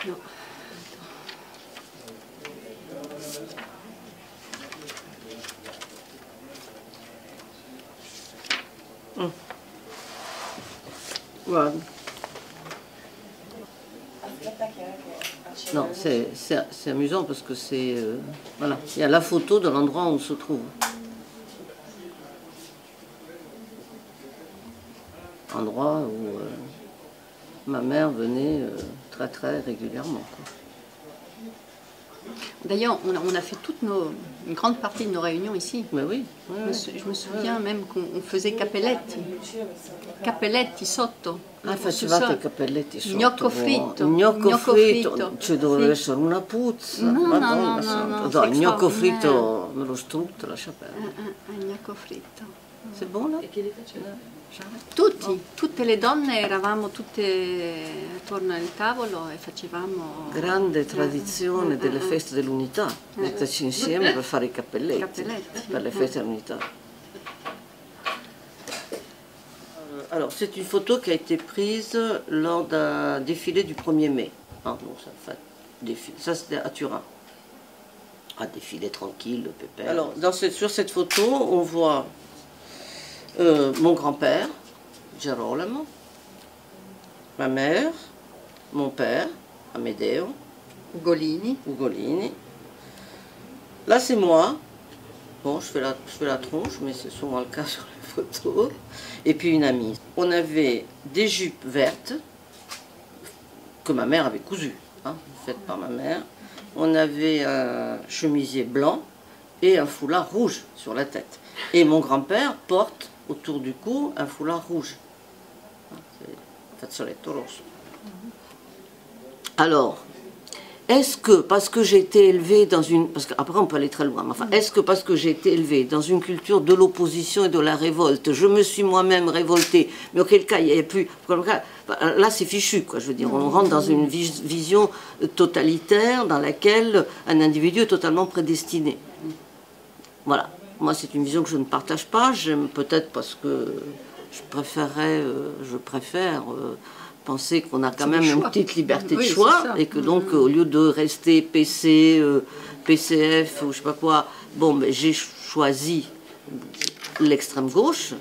No. Guarda. Non, c'est amusant parce que c'est... voilà, il y a la photo de l'endroit où on se trouve. Endroit où ma mère venait très régulièrement, quoi. D'ailleurs, on a fait une grande partie de nos réunions ici. Mais oui. Je me souviens même qu'on faisait cappelletti. Cappelletti sotto. Ah, facevate i cappelletti sotto. Gnocco fritto. Gnocco fritto. Ci doveva essere una puzza. No, Madonna no. santa. No, il gnocco fritto me lo strutto, lascia perdere. Gnocco fritto. C'est bon là? Tutte le donne eravamo tutte attorno al tavolo e facevamo... Grande tradizione delle feste dell'unità, metterci insieme per fare i cappelletti. Per le feste dell'unità. Alors, c'est une photo qui a été prise lors d'un défilé du 1er mai. Ah, non, ça c'était à Turin. Un défilé tranquille, pépère. Alors, sur cette photo, on voit mon grand-père, Gerolamo, ma mère, mon père, Amedeo, Ugolini. Là, c'est moi. Bon, je fais la tronche, mais c'est souvent le cas sur les photos. Et puis une amie. On avait des jupes vertes que ma mère avait cousues, hein, faites par ma mère. On avait un chemisier blanc et un foulard rouge sur la tête. Et mon grand-père porte autour du cou un foulard rouge. Fazzoletto rosso. Alors, est-ce que parce que j'ai été élevée dans une... Parce qu'après on peut aller très loin, mais enfin, est-ce que parce que j'ai été élevée dans une culture de l'opposition et de la révolte, je me suis moi-même révoltée, mais auquel cas il n'y avait plus... Là c'est fichu, quoi, je veux dire, on rentre dans une vision totalitaire dans laquelle un individu est totalement prédestiné. Voilà. Moi, c'est une vision que je ne partage pas. J'aime peut-être parce que je préfère penser qu'on a quand même une petite liberté de choix et que donc, au lieu de rester PC, PCF ou je sais pas quoi, bon, mais j'ai choisi l'extrême gauche.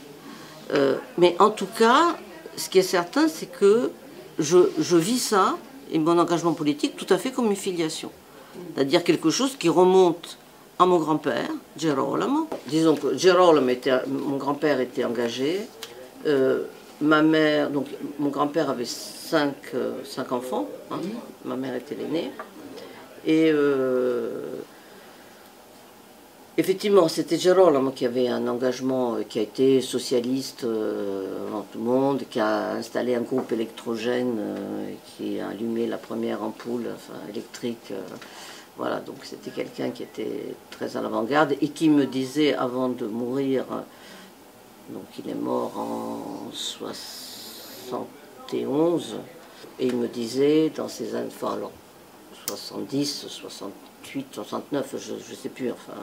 Mais en tout cas, ce qui est certain, c'est que je vis ça et mon engagement politique tout à fait comme une filiation. C'est-à-dire quelque chose qui remonte à mon grand-père, Gerolamo. Disons que Gerolamo mon grand-père était engagé. Ma mère, donc mon grand-père avait 5 enfants. Hein, ma mère était l'aînée. Et effectivement, c'était Gerolamo qui avait un engagement qui a été socialiste dans tout le monde, qui a installé un groupe électrogène, qui a allumé la première ampoule électrique. Voilà, donc c'était quelqu'un qui était très à l'avant-garde et qui me disait avant de mourir, donc il est mort en 71, et il me disait dans ces années, enfin alors 70, 68, 69, je ne sais plus, enfin,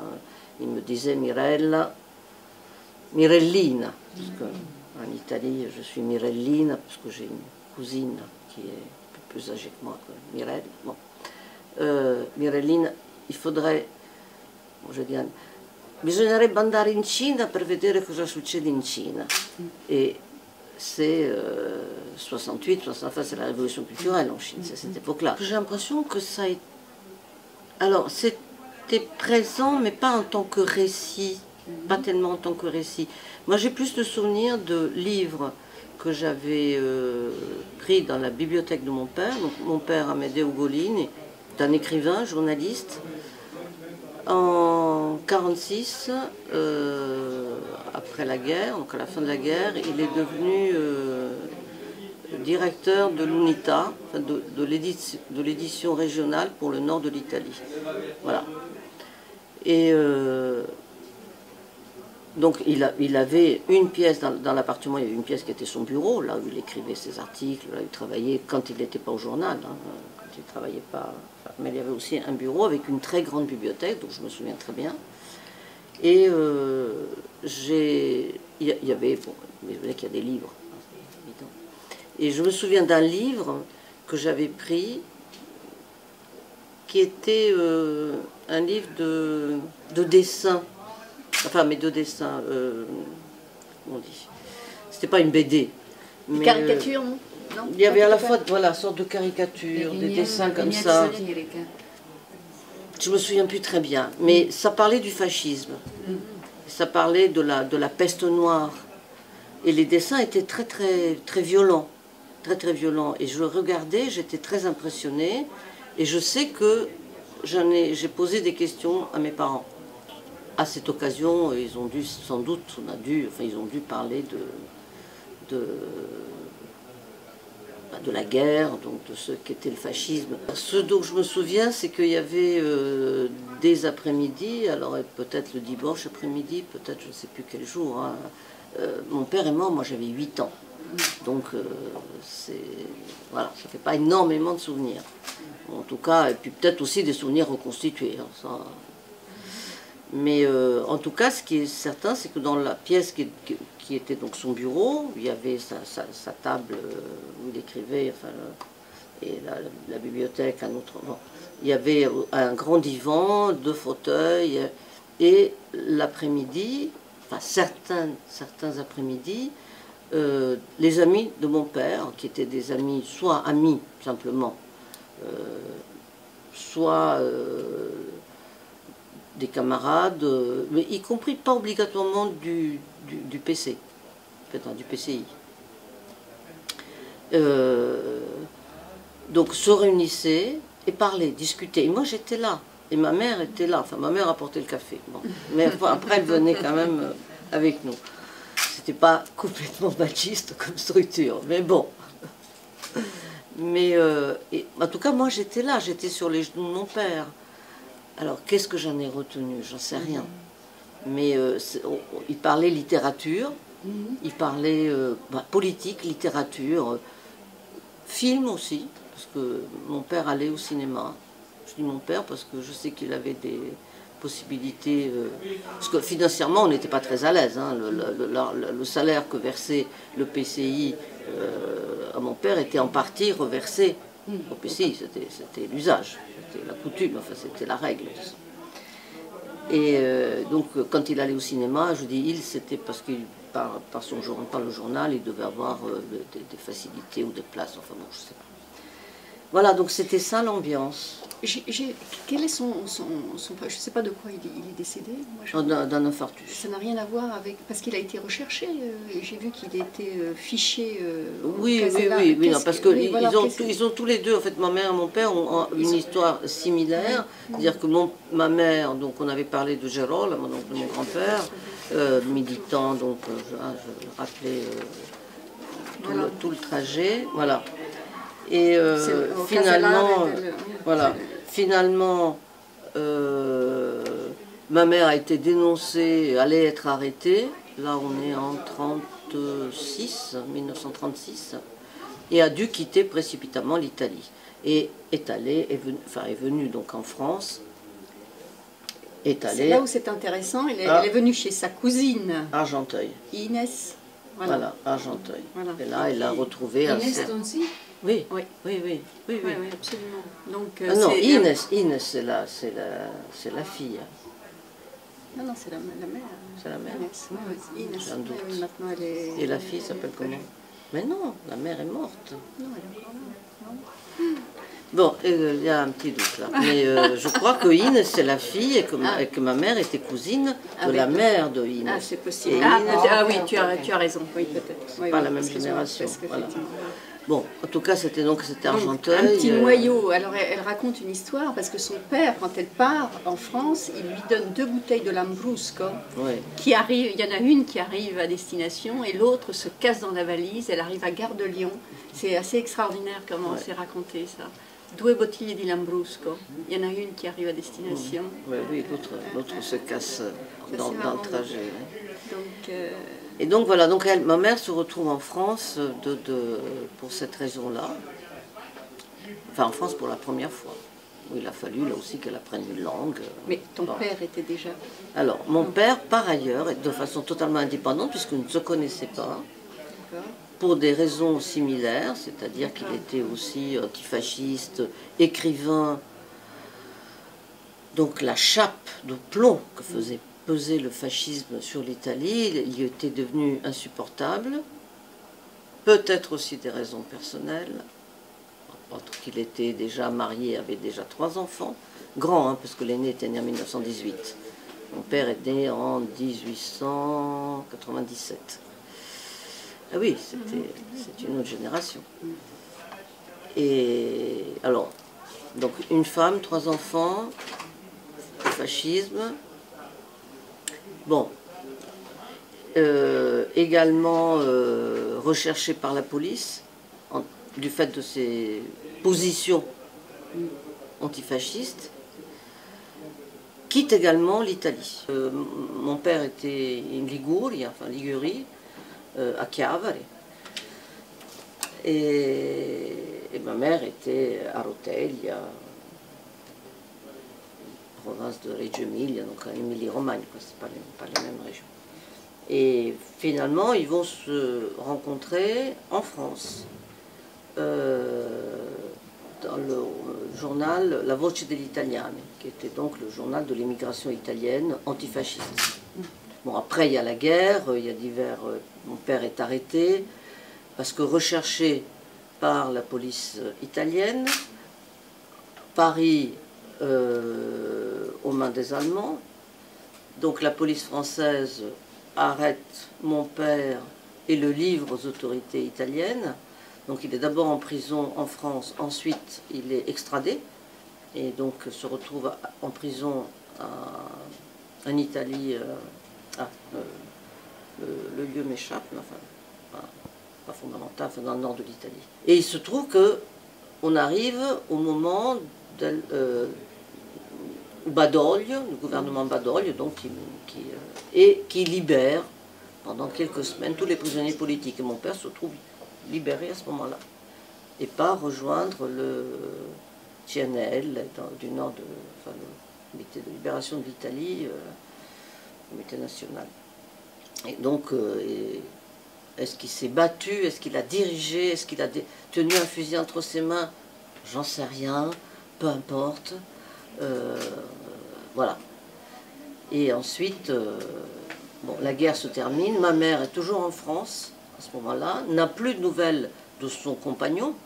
il me disait Mirellina, parce qu'en Italie je suis Mirellina, parce que j'ai une cousine qui est un peu plus âgée que moi, quoi. Mirella, bon. Mirellina, il faudrait, je dis, bisognerebbe andare in Cina per vedere cosa succede in Cina. Et c'est 68, 69, c'est la révolution culturelle en Chine, c'est cette époque-là. J'ai l'impression que ça est... Alors, c'était présent, mais pas en tant que récit, pas tellement en tant que récit. Moi, j'ai plus de souvenirs de livres que j'avais pris dans la bibliothèque de mon père, donc mon père Amedeo Ugolini, d'un écrivain, journaliste. En 1946, après la guerre, donc à la fin de la guerre, il est devenu directeur de l'UNITA, enfin de l'édition régionale pour le nord de l'Italie. Voilà. Et donc il avait une pièce dans l'appartement, il y avait une pièce qui était son bureau, là où il écrivait ses articles, là où il travaillait quand il n'était pas au journal, hein, quand il ne travaillait pas. Mais il y avait aussi un bureau avec une très grande bibliothèque, donc je me souviens très bien. Et il y avait, bon, mais qu'il y a des livres, évidemment. Et je me souviens d'un livre que j'avais pris, qui était un livre de dessins, enfin, mais de dessins, on dit. C'était pas une BD. Mais, caricature, non? Il y avait à la fois, voilà, une sorte de caricature, des dessins comme ça. Je me souviens plus très bien, mais ça parlait du fascisme. Ça parlait de la peste noire. Et les dessins étaient très, très, très violents. Très, très violents. Et je le regardais, j'étais très impressionnée. Et je sais que j'ai posé des questions à mes parents. À cette occasion, ils ont dû, sans doute, ils ont dû parler de la guerre, donc de ce qu'était le fascisme. Ce dont je me souviens, c'est qu'il y avait des après-midi, alors peut-être le dimanche après-midi, peut-être je ne sais plus quel jour. Hein. Mon père est mort, moi j'avais 8 ans. Donc voilà, ça ne fait pas énormément de souvenirs. En tout cas, et puis peut-être aussi des souvenirs reconstitués. Hein, ça. Mais en tout cas, ce qui est certain, c'est que dans la pièce qui était donc son bureau, il y avait sa table où il écrivait, enfin, et la bibliothèque, un autre. Bon. Il y avait un grand divan, 2 fauteuils, et l'après-midi, enfin certains après-midi, les amis de mon père, qui étaient des amis, soit amis simplement, soit des camarades, mais y compris pas obligatoirement du PC, du PCI. Donc se réunissaient et parlaient, discutaient. Et moi j'étais là, et ma mère était là. Enfin, ma mère apportait le café. Bon. Mais après elle venait quand même avec nous. C'était pas complètement machiste comme structure, mais bon. Mais en tout cas, moi j'étais là, j'étais sur les genoux de mon père. Alors, qu'est-ce que j'en ai retenu? J'en sais rien. Mais il parlait littérature, il parlait politique, littérature, film aussi, parce que mon père allait au cinéma. Je dis mon père parce que je sais qu'il avait des possibilités... parce que financièrement, on n'était pas très à l'aise. Hein, le salaire que versait le PCI à mon père était en partie reversé au PCI, c'était l'usage. C'était la coutume, enfin c'était la règle. Et donc quand il allait au cinéma, je dis il, c'était parce que par le journal, il devait avoir des facilités ou des places, enfin bon, je sais pas. Voilà, donc c'était ça l'ambiance. Quel est son je ne sais pas de quoi il est décédé. D'un infarctus. Ça n'a rien à voir avec... Parce qu'il a été recherché, j'ai vu qu'il était fiché oui, non, parce qu'ils voilà, ils ont tous les deux, en fait, ma mère et mon père ont une histoire similaire. C'est-à-dire que ma mère, donc on avait parlé de Gérald, donc de mon grand-père, militant, donc je rappelais tout le trajet, voilà. Et finalement, ma mère a été dénoncée, allait être arrêtée. Là, on est en 1936, et a dû quitter précipitamment l'Italie. Et est venue donc en France. C'est là où c'est intéressant. Elle est venue chez sa cousine. Argenteuil. Inès. Voilà, Argenteuil. Voilà. Et là, elle l'a retrouvée. Inès aussi. Oui, absolument. Donc, non, Inès, c'est la fille. Non, c'est la mère. C'est la mère. Inès. J'en doute. Oui, maintenant elle est... Et la fille s'appelle comment? Mais non, la mère est morte. Non, elle est encore là. Bon, il y a un petit doute là. Mais je crois que Inès, c'est la fille et que ma mère était cousine de la mère de Inès. Ah, c'est possible. Oui, tu as raison. Oui, peut-être. C'est pas la même génération. Voilà. Bon, en tout cas, c'était Argenteuil. Un petit noyau. Alors, elle raconte une histoire, parce que son père, quand elle part en France, il lui donne 2 bouteilles de Lambrusco, qui arrivent, il y en a une qui arrive à destination, et l'autre se casse dans la valise, elle arrive à Gare de Lyon. C'est assez extraordinaire comment c'est raconté, ça. 2 bottiglie di Lambrusco. Il y en a une qui arrive à destination. Oui, l'autre se casse dans le trajet. Donc, et donc voilà, donc ma mère se retrouve en France pour cette raison-là. Enfin, en France pour la première fois. Où il a fallu là aussi qu'elle apprenne une langue. Mais ton père était déjà... Alors, mon père, par ailleurs, de façon totalement indépendante, puisqu'on ne se connaissait pas, pour des raisons similaires, c'est-à-dire qu'il était aussi antifasciste, écrivain, Donc la chape de plomb que faisait peser le fascisme sur l'Italie, il était devenu insupportable. Peut-être aussi des raisons personnelles. Parce qu'il était déjà marié, avait déjà 3 enfants. Grand, hein, parce que l'aîné était né en 1918. Mon père est né en 1897. Ah oui, c'est une autre génération. Et alors, donc une femme, 3 enfants, le fascisme. Bon, également recherché par la police, du fait de ses positions antifascistes, quitte également l'Italie. Mon père était en Ligurie, enfin Ligurie, à Chiavari, et ma mère était à Roteglia, province de Reggio Emilia, donc en Émilie-Romagne, c'est pas les mêmes régions. Et finalement, ils vont se rencontrer en France, dans le journal La Voce degli Italiani, qui était donc le journal de l'émigration italienne antifasciste. Bon, après, il y a la guerre, il y a divers... mon père est arrêté, parce que recherché par la police italienne, Paris aux mains des Allemands, donc la police française arrête mon père et le livre aux autorités italiennes. Donc il est d'abord en prison en France, ensuite il est extradé, et donc se retrouve en prison en Italie. Le lieu m'échappe, mais enfin, pas fondamental, enfin, dans le nord de l'Italie. Et il se trouve qu'on arrive au moment où Badoglio, le gouvernement Badoglio, donc, qui libère pendant quelques semaines tous les prisonniers politiques. Et mon père se trouve libéré à ce moment-là, et part rejoindre le CNL du nord de, enfin, le comité de libération de l'Italie, le comité national. Et donc, est-ce qu'il s'est battu, est-ce qu'il a dirigé, est-ce qu'il a tenu un fusil entre ses mains? J'en sais rien, peu importe. Voilà. Et ensuite, bon, la guerre se termine, ma mère est toujours en France à ce moment-là, n'a plus de nouvelles de son compagnon,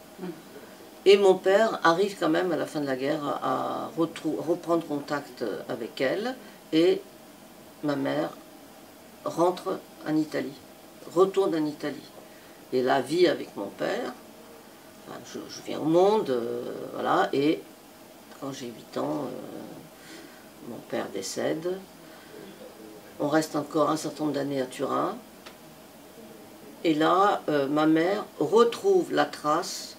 et mon père arrive quand même à la fin de la guerre à reprendre contact avec elle, et ma mère rentre en Italie, retourne en Italie, et la vie avec mon père. Enfin, je viens au monde, voilà, et quand j'ai 8 ans, mon père décède. On reste encore un certain nombre d'années à Turin, et là, ma mère retrouve la trace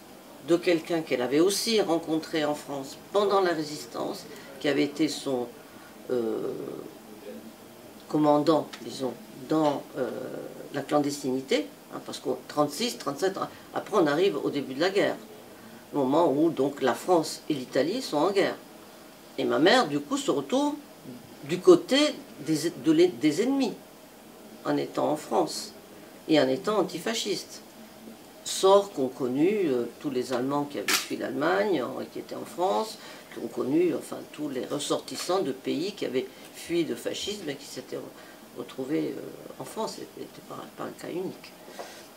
de quelqu'un qu'elle avait aussi rencontré en France pendant la Résistance, qui avait été son commandant, disons, dans la clandestinité, hein, parce qu'en 36, 37, après on arrive au début de la guerre, au moment où donc la France et l'Italie sont en guerre. Et ma mère, du coup, se retrouve du côté des ennemis, en étant en France, et en étant antifasciste. Sort qu'ont connu tous les Allemands qui avaient fui l'Allemagne, qui étaient en France, qui ont connu, enfin, tous les ressortissants de pays qui avaient fui le fascisme et qui s'étaient retrouvés en France. C'était pas un cas unique.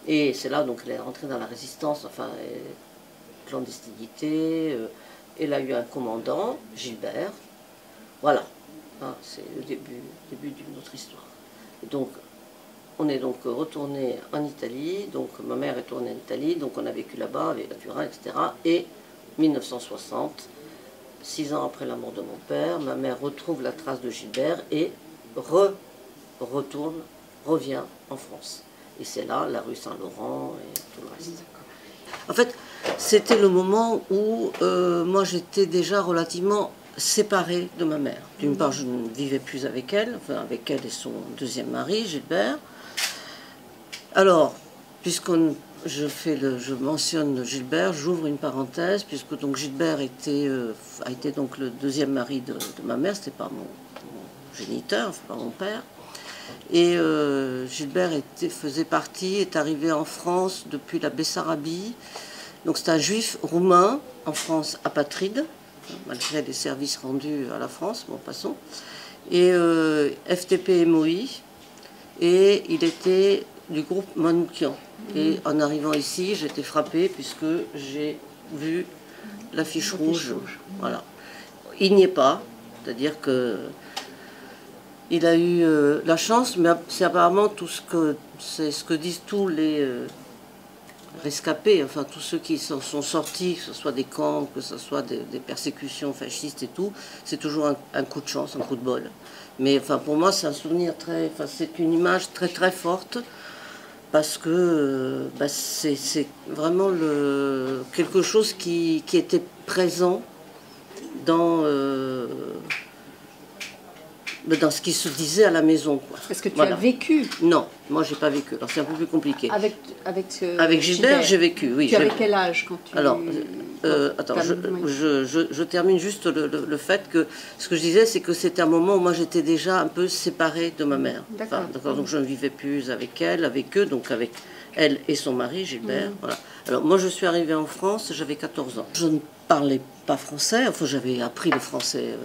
Et c'est là, donc, elle est rentrée dans la résistance, enfin, clandestinité. Elle a eu un commandant, Gilbert. Voilà, hein, c'est le début d'une autre histoire. Et donc, on est donc retourné en Italie, donc ma mère est retournée en Italie, donc on a vécu là-bas avec la Turin, etc. Et 1960, 6 ans après la mort de mon père, ma mère retrouve la trace de Gilbert et revient en France. Et c'est là, la rue Saint-Laurent et tout le reste. En fait, c'était le moment où moi j'étais déjà relativement séparée de ma mère. D'une part, je ne vivais plus avec elle, enfin avec elle et son deuxième mari, Gilbert. Alors, je mentionne Gilbert, j'ouvre une parenthèse, puisque donc Gilbert a été donc le deuxième mari de ma mère, c'était pas mon géniteur, enfin pas mon père. Et Gilbert est arrivé en France depuis la Bessarabie. Donc c'est un juif roumain en France apatride, malgré les services rendus à la France, bon, passons. Et FTP MOI, et il était du groupe Manoukian. Et en arrivant ici, j'étais frappée puisque j'ai vu l'affiche rouge. Voilà. Il n'y est pas, c'est-à-dire que il a eu la chance, mais c'est apparemment c'est ce que disent tous les rescapés, enfin tous ceux qui sont sortis, que ce soit des camps, que ce soit des persécutions fascistes et tout, c'est toujours un coup de chance, un coup de bol. Mais enfin pour moi c'est un souvenir c'est une image très très forte parce que c'est vraiment quelque chose qui était présent dans ce qui se disait à la maison. Est-ce que tu as vécu? Non, moi j'ai pas vécu. Alors c'est un peu plus compliqué. Avec Gilbert, j'ai vécu, oui. Tu avais quel âge quand tu... Alors, attends, je termine juste le fait que ce que je disais, c'est que c'était un moment où moi j'étais déjà un peu séparée de ma mère. D'accord. Donc je ne vivais plus avec elle, avec eux, donc avec elle et son mari, Gilbert. Voilà. Alors moi je suis arrivée en France, j'avais 14 ans. Je ne parlais pas français, enfin j'avais appris le français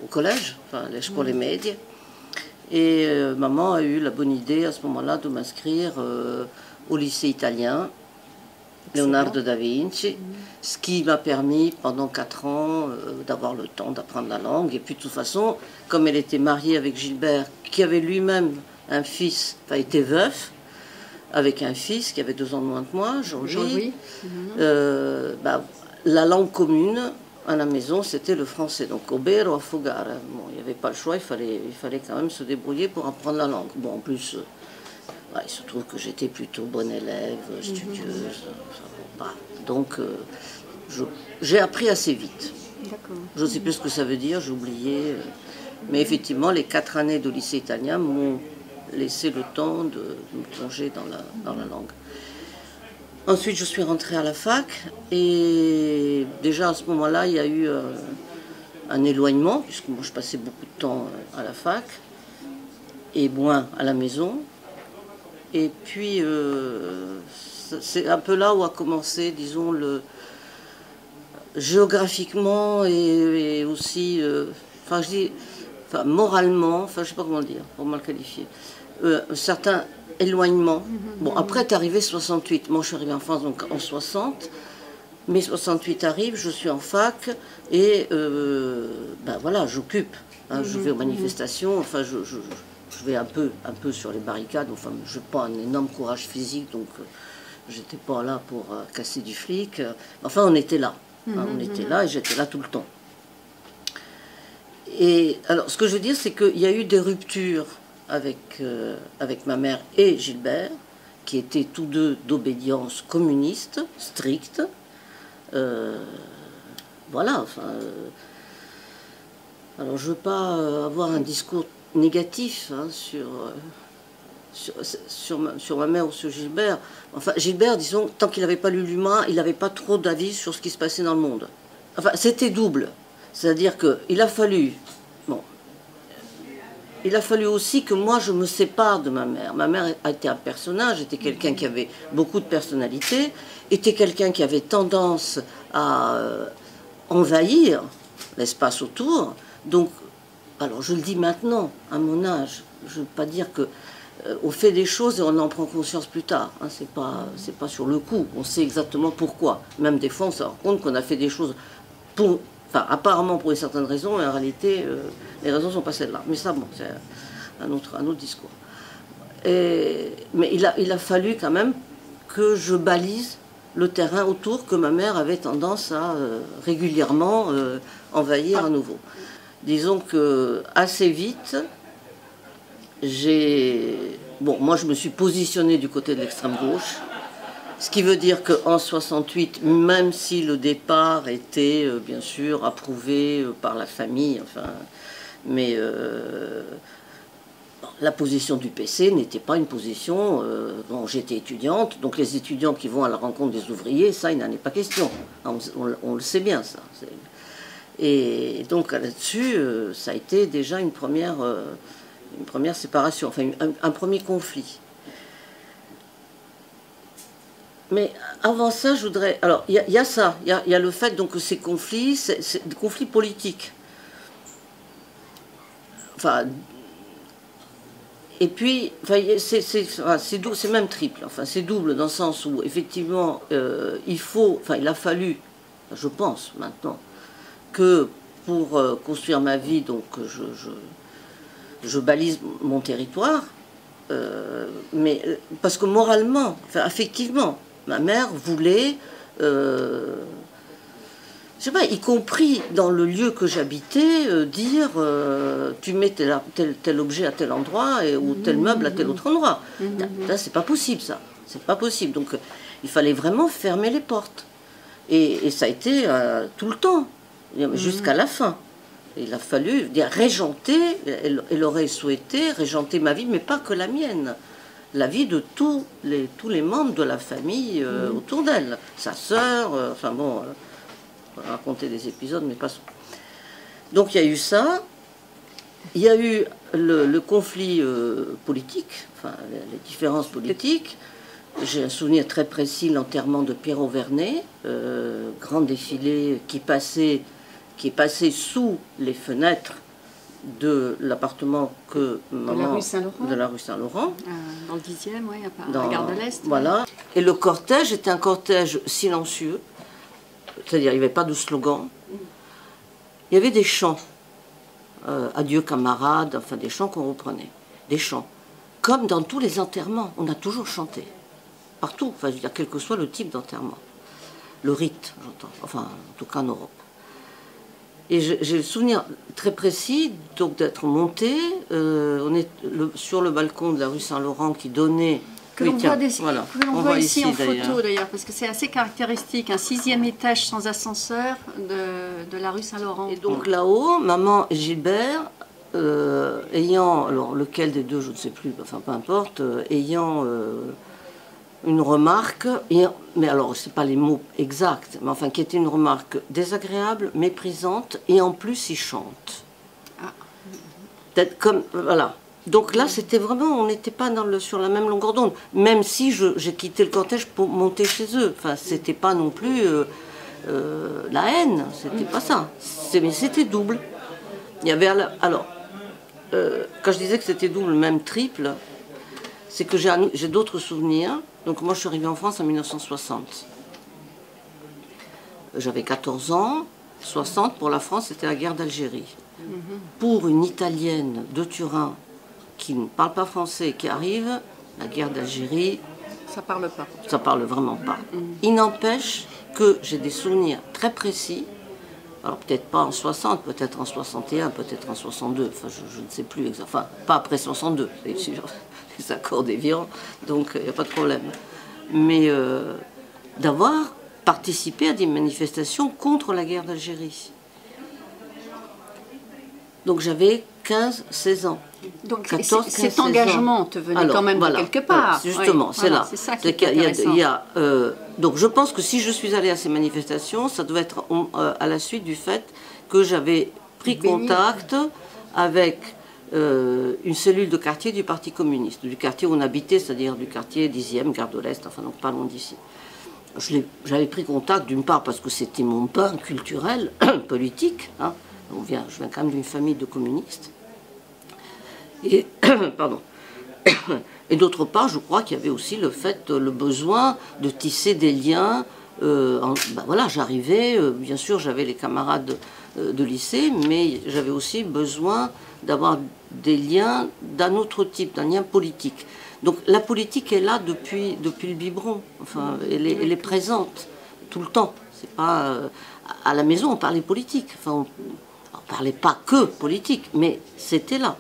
au collège, enfin les scuole medie. Et maman a eu la bonne idée à ce moment-là de m'inscrire au lycée italien, Leonardo da Vinci, ce qui m'a permis pendant 4 ans d'avoir le temps d'apprendre la langue. Et puis de toute façon, comme elle était mariée avec Gilbert, qui avait lui-même un fils, enfin était veuf, avec un fils qui avait 2 ans de moins que moi, Jean-Louis, la langue commune à la maison, c'était le français. Donc, obero affogare. Bon, il n'y avait pas le choix, il fallait quand même se débrouiller pour apprendre la langue. Bon, en plus, il se trouve que j'étais plutôt bonne élève, studieuse. Donc, j'ai appris assez vite. Je ne sais plus ce que ça veut dire, j'ai oublié. Mais effectivement, les 4 années de lycée italien m'ont laissé le temps de me plonger dans la langue. Ensuite, je suis rentrée à la fac et déjà à ce moment-là, il y a eu un éloignement, puisque moi je passais beaucoup de temps à la fac et moins à la maison. Et puis, c'est un peu là où a commencé, disons, géographiquement et aussi, moralement, je ne sais pas comment dire, pour mal qualifier, certains éloignement. Bon, après est arrivé 68. Moi, je suis arrivée en France donc en 60. Mais 68 arrive, je suis en fac et voilà, j'occupe. Hein, je vais aux manifestations. Enfin, je vais un peu sur les barricades. Enfin, je n'ai pas un énorme courage physique, donc j'étais pas là pour casser du flic. Enfin, on était là. Hein, on était là et j'étais là tout le temps. Et alors, ce que je veux dire, c'est qu'il y a eu des ruptures avec ma mère et Gilbert, qui étaient tous deux d'obédience communiste, stricte. Voilà, alors je ne veux pas avoir un discours négatif hein, sur ma mère ou sur Gilbert. Enfin, Gilbert, disons, tant qu'il n'avait pas lu l'humain, il n'avait pas trop d'avis sur ce qui se passait dans le monde. Enfin, c'était double. C'est-à-dire qu'il a fallu... Il a fallu aussi que moi je me sépare de ma mère. Ma mère a été un personnage, était quelqu'un qui avait beaucoup de personnalité, était quelqu'un qui avait tendance à envahir l'espace autour. Donc, alors je le dis maintenant, à mon âge, je ne veux pas dire que on fait des choses et on en prend conscience plus tard. Hein, c'est pas sur le coup, on sait exactement pourquoi. Même des fois on se rend compte qu'on a fait des choses apparemment pour une certaine raison, mais en réalité, les raisons ne sont pas celles-là. Mais ça, bon, c'est un autre discours. Mais il a fallu quand même que je balise le terrain autour que ma mère avait tendance à régulièrement envahir à nouveau. Disons que assez vite, moi je me suis positionnée du côté de l'extrême gauche. Ce qui veut dire qu'en 68, même si le départ était bien sûr approuvé par la famille, mais la position du PC n'était pas une position... j'étais étudiante, donc les étudiants qui vont à la rencontre des ouvriers, ça, il n'en est pas question. On le sait bien, ça. Et donc là-dessus, ça a été déjà une première séparation, un premier conflit. Mais avant ça, je voudrais... Alors, il y a ça, il y a le fait donc, que ces conflits, c'est des conflits politiques. Enfin... Et puis, enfin, c'est même triple, enfin, c'est double dans le sens où, effectivement, il a fallu, je pense maintenant, que pour construire ma vie, donc je balise mon territoire, mais parce que moralement, enfin, affectivement, ma mère voulait, je sais pas, y compris dans le lieu que j'habitais, dire tu mets tel objet à tel endroit ou tel meuble à tel autre endroit. Là, c'est pas possible, ça. C'est pas possible. Donc, il fallait vraiment fermer les portes. Et ça a été tout le temps, jusqu'à la fin. Il a fallu régenter, elle aurait souhaité régenter ma vie, mais pas que la mienne. La vie de tous les membres de la famille autour d'elle. Sa sœur, enfin bon... raconter des épisodes, mais pas... Donc il y a eu ça, il y a eu le conflit politique, enfin les différences politiques. J'ai un souvenir très précis, l'enterrement de Pierrot Vernet, grand défilé qui est passé sous les fenêtres de l'appartement que maman... De la rue Saint-Laurent. Dans le 10e, oui, à la gare de l'Est. Voilà. Et le cortège était un cortège silencieux. C'est-à-dire, il n'y avait pas de slogan. Il y avait des chants. Adieu camarades, enfin des chants qu'on reprenait. Des chants. Comme dans tous les enterrements, on a toujours chanté. Partout, enfin, je veux dire, quel que soit le type d'enterrement. Le rite, j'entends. Enfin, en tout cas en Europe. Et j'ai le souvenir très précis donc d'être monté. On est sur le balcon de la rue Saint-Laurent qui donnait... Que l'on voit ici en photo d'ailleurs, parce que c'est assez caractéristique, un 6e étage sans ascenseur de la rue Saint-Laurent. Et donc là-haut, maman et Gilbert, ayant, alors lequel des deux, je ne sais plus, enfin peu importe, ayant une remarque, mais alors c'est pas les mots exacts, mais enfin qui était une remarque désagréable, méprisante, et en plus il chante. Ah. Peut-être comme, voilà. Donc là, c'était vraiment, on n'était pas sur la même longueur d'onde. Même si j'ai quitté le cortège pour monter chez eux. Enfin, c'était pas non plus la haine, c'était pas ça. Mais c'était double. Il y avait alors, quand je disais que c'était double, même triple, c'est que j'ai d'autres souvenirs. Donc moi, je suis arrivée en France en 1960. J'avais 14 ans. 60 pour la France, c'était la guerre d'Algérie. Pour une Italienne de Turin qui ne parle pas français, qui arrive, la guerre d'Algérie... Ça parle pas. Ça parle vraiment pas. Il n'empêche que j'ai des souvenirs très précis, alors peut-être pas en 60, peut-être en 61, peut-être en 62, enfin je ne sais plus exactement, enfin pas après 62, c'est sûr, les accords d'Évian, donc il n'y a pas de problème. Mais d'avoir participé à des manifestations contre la guerre d'Algérie. Donc j'avais 15-16 ans. Donc 14, cet engagement te venait quand même de quelque part. Justement, c'est là. C'est ça qui est intéressant. Donc je pense que si je suis allée à ces manifestations, ça doit être à la suite du fait que j'avais pris contact avec une cellule de quartier du Parti communiste, du quartier où on habitait, c'est-à-dire du quartier 10e, gare de l'Est, enfin donc pas loin d'ici. J'avais pris contact d'une part parce que c'était mon pain culturel, politique, hein. Je viens quand même d'une famille de communistes. Et, pardon. Et d'autre part, je crois qu'il y avait aussi le besoin de tisser des liens. Voilà, j'arrivais, bien sûr, j'avais les camarades de lycée, mais j'avais aussi besoin d'avoir des liens d'un autre type, d'un lien politique. Donc la politique est là depuis le biberon. Enfin, elle est présente tout le temps. C'est pas à la maison on parlait politique. Enfin, on parlait pas que politique, mais c'était là.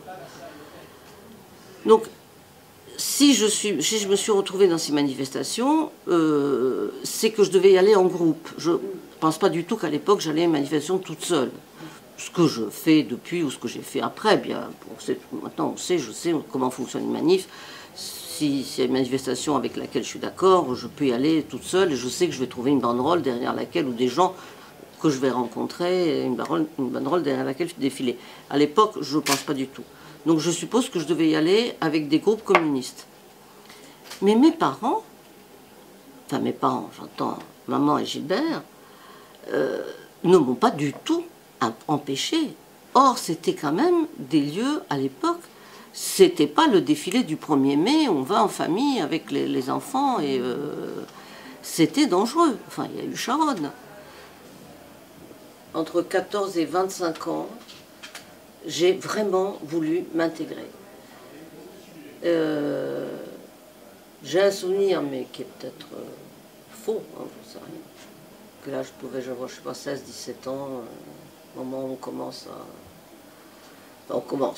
Donc, si je me suis retrouvée dans ces manifestations, c'est que je devais y aller en groupe. Je ne pense pas du tout qu'à l'époque, j'allais à une manifestation toute seule. Ce que je fais depuis ou ce que j'ai fait après, bien, maintenant je sais comment fonctionne une manif. S'il y a une manifestation avec laquelle je suis d'accord, je peux y aller toute seule et je sais que je vais trouver une banderole derrière laquelle, ou des gens que je vais rencontrer, une banderole derrière laquelle je vais défiler. À l'époque, je ne pense pas du tout. Donc je suppose que je devais y aller avec des groupes communistes. Mais mes parents enfin mes parents, j'entends maman et Gilbert, ne m'ont pas du tout empêché. Or, c'était quand même des lieux, à l'époque, c'était pas le défilé du 1er mai, on va en famille avec les enfants, et c'était dangereux. Enfin, il y a eu Charonne. Entre 14 et 25 ans, j'ai vraiment voulu m'intégrer. J'ai un souvenir, mais qui est peut-être faux, hein, je ne sais rien, que là je pouvais, je sais pas, 16, 17 ans, au moment où on commence à... Enfin,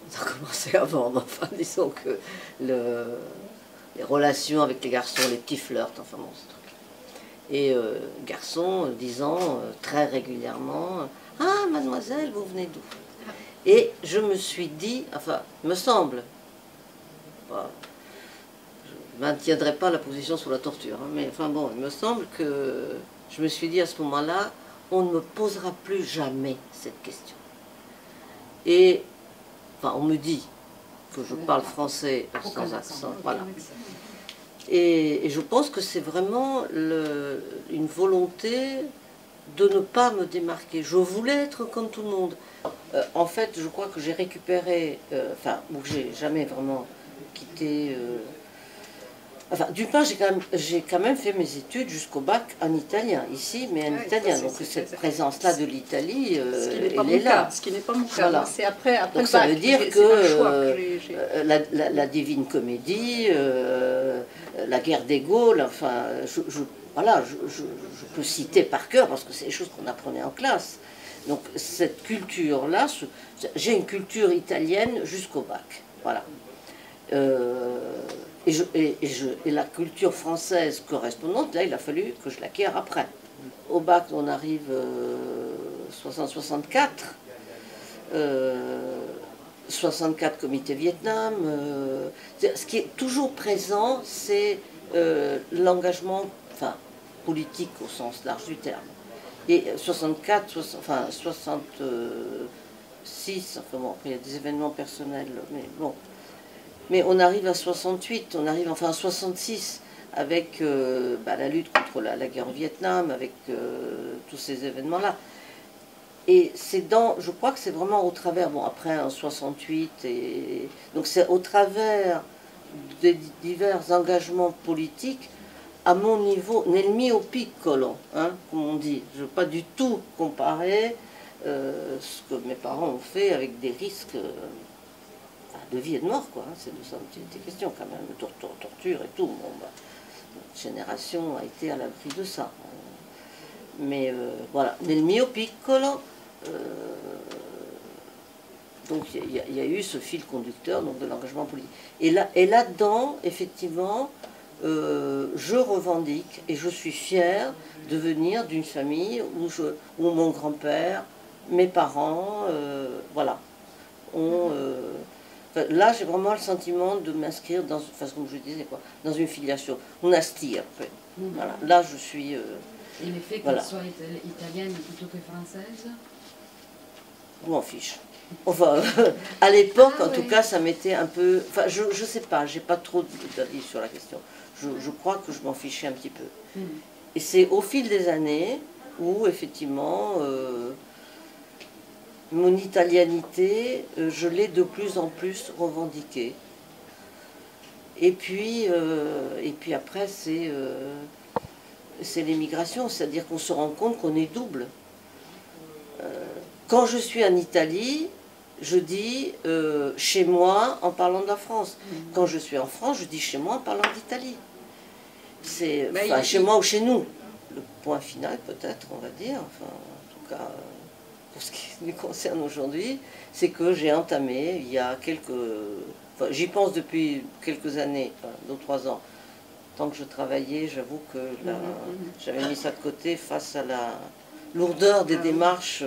ça a commencé avant, mais enfin, disons que les relations avec les garçons, les petits flirts, enfin bon, ce truc. Et garçons disant très régulièrement, « Ah, mademoiselle, vous venez d'où ?» Et je me suis dit, enfin, me semble, bah, je ne maintiendrai pas la position sur la torture, hein, mais enfin bon, il me semble que je me suis dit à ce moment-là, on ne me posera plus jamais cette question. Et, enfin, on me dit que je parle français sans accent, voilà. Et je pense que c'est vraiment une volonté de ne pas me démarquer. Je voulais être comme tout le monde. En fait, je crois que j'ai récupéré, enfin, ou j'ai jamais vraiment quitté... Enfin, d'une part, j'ai quand même fait mes études jusqu'au bac en italien, ici, mais en italien. Donc cette présence-là de l'Italie, elle est là. Ce qui n'est pas mon cas. Voilà. C'est après donc le ça bac, veut dire que la Divine Comédie, la guerre des Gaules, enfin, voilà, je peux citer par cœur parce que c'est des choses qu'on apprenait en classe. Donc cette culture-là, j'ai une culture italienne jusqu'au bac, voilà. Et la culture française correspondante, là, il a fallu que je l'acquière après. Au bac, on arrive 60-64, 64 comité Vietnam. Ce qui est toujours présent, c'est l'engagement, enfin, politique au sens large du terme. Et 64, enfin 66, enfin bon, après il y a des événements personnels, mais bon. Mais on arrive à 68, on arrive enfin à 66, avec la lutte contre la guerre au Vietnam, avec tous ces événements-là. Et c'est je crois que c'est vraiment au travers, bon après en 68, donc c'est au travers des divers engagements politiques, à mon niveau, nel mio piccolo, hein, comme on dit. Je ne veux pas du tout comparer ce que mes parents ont fait avec des risques de vie et de mort, quoi. Hein, c'est de ça une question quand même, torture et tout. Bon, notre génération a été à l'abri de ça. Mais voilà, nel mio piccolo, donc il y a eu ce fil conducteur donc, de l'engagement politique. Et là-dedans, effectivement, je revendique et je suis fière de venir d'une famille où mon grand-père, mes parents, voilà, là, j'ai vraiment le sentiment de m'inscrire dans, enfin, comme je disais, quoi, dans une filiation. On aspire, en fait. Voilà. Là, je suis... Et le fait qu'elle soit italienne plutôt que française? Je m'en fiche. Enfin, à l'époque, en tout cas, ça m'était un peu... Enfin, je sais pas, j'ai pas trop d'avis sur la question. Je crois que je m'en fichais un petit peu. Et c'est au fil des années où, effectivement... mon italianité, je l'ai de plus en plus revendiquée. Et puis après, c'est l'émigration, c'est-à-dire qu'on se rend compte qu'on est double. Quand je suis en Italie, je dis chez moi en parlant de la France. Quand je suis en France, je dis chez moi en parlant d'Italie. C'est chez moi ou chez nous. Le point final, peut-être, on va dire. Enfin, en tout cas... Pour ce qui me concerne aujourd'hui, c'est que j'ai entamé, il y a enfin, j'y pense depuis quelques années, enfin, 2 ou 3 ans. Tant que je travaillais, j'avoue que j'avais mis ça de côté face à la lourdeur des démarches.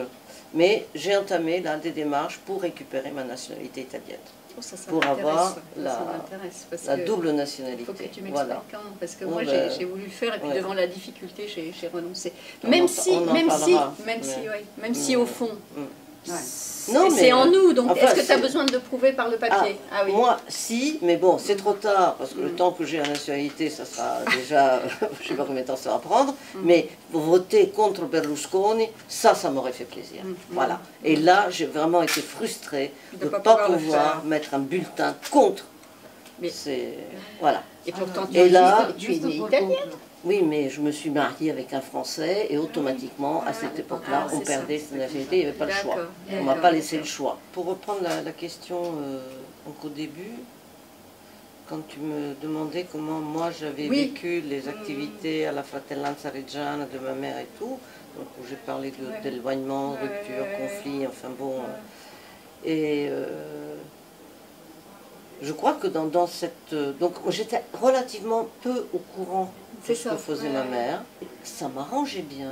Mais j'ai entamé là des démarches pour récupérer ma nationalité italienne. Oh, ça pour avoir la double Il nationalité. faut que tu m'expliques voilà. quand, parce que moi j'ai voulu le faire et puis devant la difficulté j'ai renoncé. Même si au fond, Non, mais c'est en nous, donc enfin, est-ce que tu as besoin de le prouver par le papier? Oui. Moi, si, mais bon, c'est trop tard, parce que le temps que j'ai la nationalité, ça sera déjà, je ne sais pas combien de temps ça va prendre, mais voter contre Berlusconi, ça m'aurait fait plaisir. Voilà. Et là, j'ai vraiment été frustrée de ne pas pouvoir mettre un bulletin contre. C'est... Voilà. Et pourtant, tu es italienne. Oui, mais je me suis mariée avec un Français et automatiquement, à cette époque-là, on perdait cette nationalité, il n'y avait pas le choix. On ne m'a pas laissé le choix. Pour reprendre la question au début, quand tu me demandais comment moi j'avais vécu les activités à la Fratellanza Reggiana de ma mère et tout, donc où j'ai parlé d'éloignement, rupture, conflit, enfin bon. Et je crois que dans cette... donc j'étais relativement peu au courant de ce que faisait ma mère. Ça m'arrangeait bien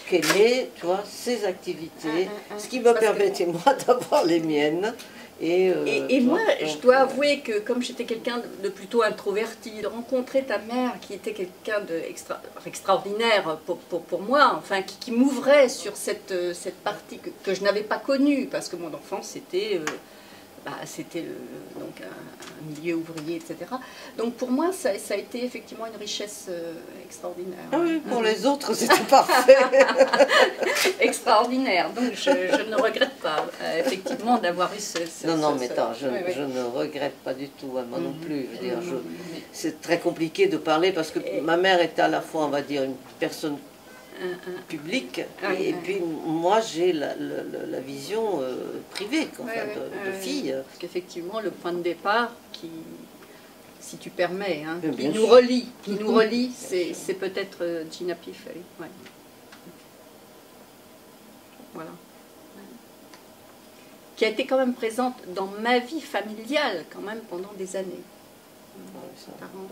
qu'elle ait, tu vois, ses activités, ce qui me permettait, moi, d'avoir les miennes. Et moi, je dois avouer que comme j'étais quelqu'un de plutôt introverti, de rencontrer ta mère, qui était quelqu'un d'extraordinaire pour moi, enfin, qui m'ouvrait sur cette partie que je n'avais pas connue, parce que mon enfance, c'était... c'était donc un milieu ouvrier, etc. Donc pour moi, ça a été effectivement une richesse extraordinaire. Ah oui, pour les autres, c'était parfait. Extraordinaire. Donc je ne regrette pas, effectivement, d'avoir eu ce... Non, mais attends, je ne regrette pas du tout, moi non plus. C'est très compliqué de parler parce que ma mère était à la fois, on va dire, une personne public, et puis moi j'ai la vision privée de fille. Parce qu'effectivement le point de départ qui, si tu permets, qui nous relie, c'est peut-être Gina Pifferi. Voilà. Qui a été quand même présente dans ma vie familiale quand même pendant des années. Parents,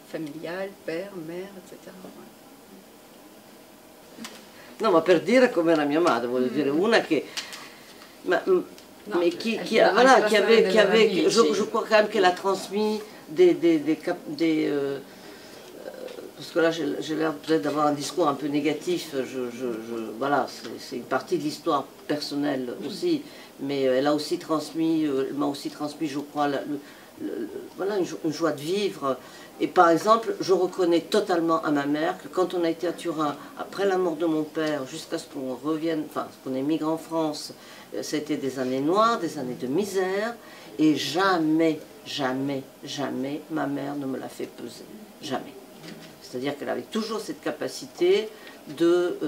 familial, père, mère, etc. No, ma per dire com'era mia madre, voglio dire, una che... mais qui avait, je crois quand même qu'elle a transmis parce que là j'ai l'air peut-être d'avoir un discours un peu négatif, voilà, c'est une partie de l'histoire personnelle aussi, mais elle a aussi transmis, m'a aussi transmis, je crois, voilà, une joie de vivre. Et par exemple, je reconnais totalement à ma mère que quand on a été à Turin, après la mort de mon père, jusqu'à ce qu'on revienne, enfin, qu'on émigre en France, ça a été des années noires, des années de misère, et jamais, jamais, jamais, ma mère ne me l'a fait peser. Jamais. C'est-à-dire qu'elle avait toujours cette capacité de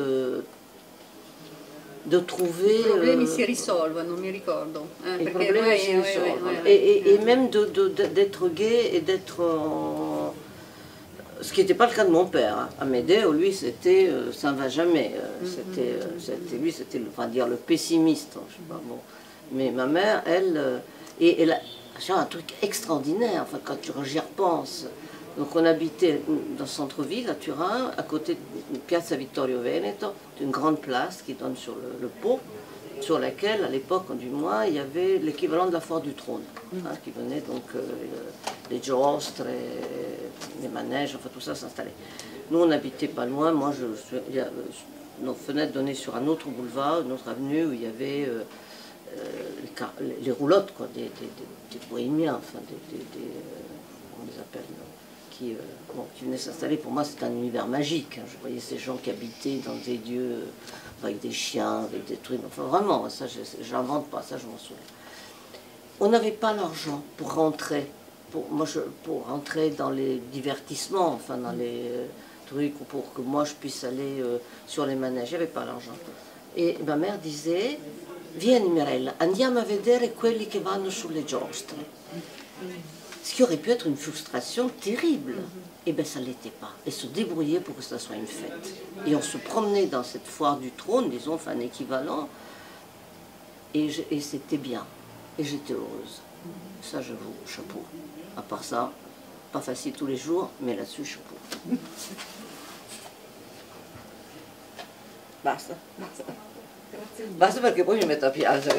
trouver... I problemi si risolvono, mi ricordo. I problemi si risolvono. Et même d'être gay et d'être... Ce qui n'était pas le cas de mon père. Amedeo, lui, c'était ça ne va jamais. Lui, c'était le pessimiste. Je sais pas, bon. Mais ma mère, elle a un truc extraordinaire, enfin, quand j'y repense. Donc on habitait dans le centre-ville, à Turin, à côté de Piazza Vittorio Veneto, une grande place qui donne sur le Pô, sur laquelle, à l'époque du mois, il y avait l'équivalent de la foire du trône, qui venait donc, les giostres, les manèges, enfin tout ça s'installait. Nous on n'habitait pas loin, moi nos fenêtres donnaient sur un autre boulevard, une autre avenue où il y avait les roulottes, quoi, des bohémiens, enfin on les appelle, qui venaient s'installer. Pour moi c'était un univers magique, je voyais ces gens qui habitaient dans des lieux avec des chiens, avec des trucs, enfin vraiment, ça je n'invente pas, ça je m'en souviens. On n'avait pas l'argent pour rentrer, pour rentrer dans les divertissements, enfin dans les trucs, pour que moi je puisse aller sur les manèges, il n'y avait pas l'argent. Et ma mère disait, vieni Mirella, andiamo a vedere quelli che vanno sulle giostre. Ce qui aurait pu être une frustration terrible. Et bien ça ne l'était pas. Elle se débrouillait pour que ça soit une fête. Et on se promenait dans cette foire du trône, disons, enfin un équivalent, et c'était bien. Et j'étais heureuse. Ça, j'avoue, chapeau. À part ça, pas facile tous les jours, mais là-dessus, chapeau. Basta. Basta perché poi mi metto a piangere.